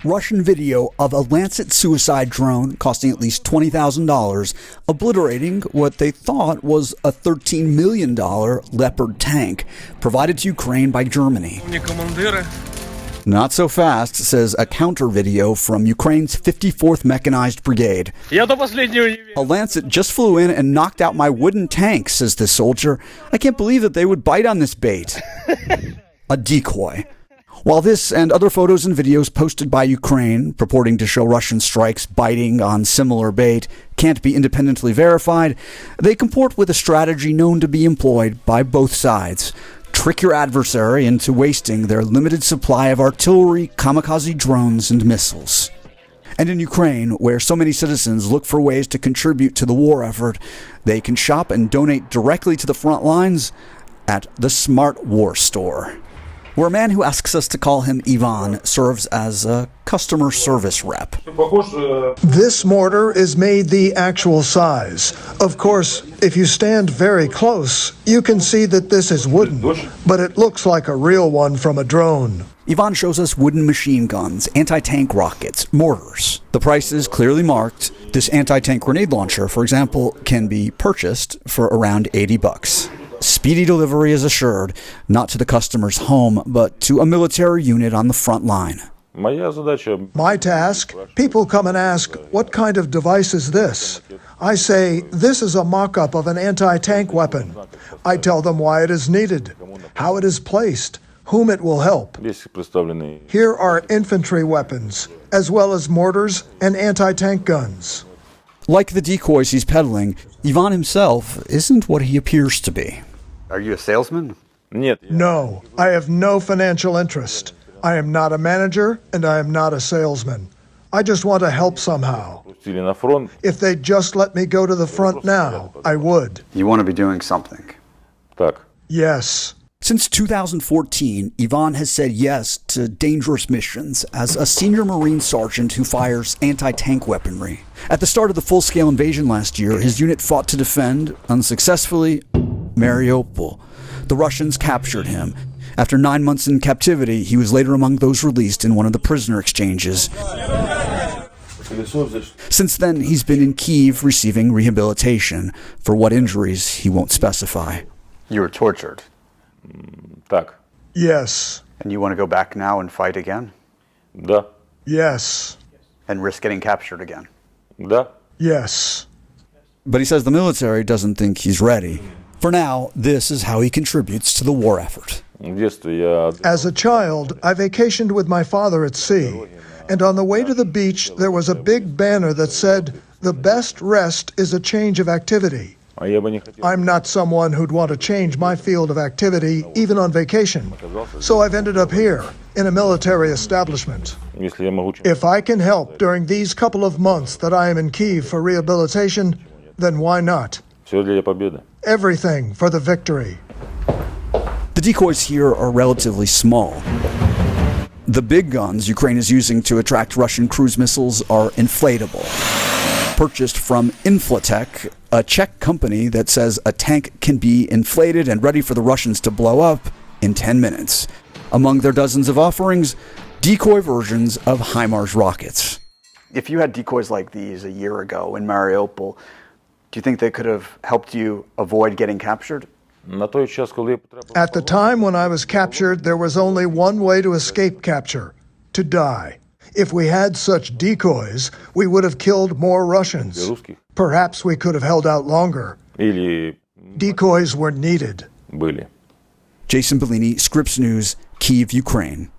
Russian video of a Lancet suicide drone costing at least $20,000, obliterating what they thought was a $13 million Leopard tank provided to Ukraine by Germany. Not so fast, says a counter video from Ukraine's 54th Mechanized Brigade. A Lancet just flew in and knocked out my wooden tank, says this soldier. I can't believe that they would bite on this bait. A decoy. While this and other photos and videos posted by Ukraine, purporting to show Russian strikes biting on similar bait, can't be independently verified, they comport with a strategy known to be employed by both sides. Trick your adversary into wasting their limited supply of artillery, kamikaze drones, and missiles. And in Ukraine, where so many citizens look for ways to contribute to the war effort, they can shop and donate directly to the front lines at the Smart War Store, where a man who asks us to call him Ivan serves as a customer service rep. This mortar is made the actual size. Of course, if you stand very close, you can see that this is wooden, but it looks like a real one from a drone. Ivan shows us wooden machine guns, anti-tank rockets, mortars. The price is clearly marked. This anti-tank grenade launcher, for example, can be purchased for around $80. Speedy delivery is assured, not to the customer's home, but to a military unit on the front line. My task, people come and ask, what kind of device is this? I say, this is a mock-up of an anti-tank weapon. I tell them why it is needed, how it is placed, whom it will help. Here are infantry weapons, as well as mortars and anti-tank guns. Like the decoys he's peddling, Ivan himself isn't what he appears to be. Are you a salesman? No, I have no financial interest. I am not a manager, and I am not a salesman. I just want to help somehow. If they'd just let me go to the front now, I would. You want to be doing something? Yes. Since 2014, Ivan has said yes to dangerous missions as a senior Marine sergeant who fires anti-tank weaponry. At the start of the full-scale invasion last year, his unit fought to defend, unsuccessfully, Mariupol. The Russians captured him. After 9 months in captivity, he was later among those released in one of the prisoner exchanges. Since then, he's been in Kyiv receiving rehabilitation for what injuries he won't specify. You were tortured. Yes. And you want to go back now and fight again? Yes. And risk getting captured again? Yes. But he says the military doesn't think he's ready. For now, this is how he contributes to the war effort. As a child, I vacationed with my father at sea, and on the way to the beach, there was a big banner that said, "The best rest is a change of activity." I'm not someone who'd want to change my field of activity, even on vacation. So I've ended up here, in a military establishment. If I can help during these couple of months that I am in Kyiv for rehabilitation, then why not? Everything for the victory. The decoys here are relatively small. The big guns Ukraine is using to attract Russian cruise missiles are inflatable. Purchased from Inflatech, a Czech company that says a tank can be inflated and ready for the Russians to blow up in 10 minutes. Among their dozens of offerings, decoy versions of HIMARS rockets. If you had decoys like these a year ago in Mariupol, do you think they could have helped you avoid getting captured? At the time when I was captured, there was only one way to escape capture: to die. If we had such decoys, we would have killed more Russians. Perhaps we could have held out longer. Decoys were needed. Jason Bellini, Scripps News, Kyiv, Ukraine.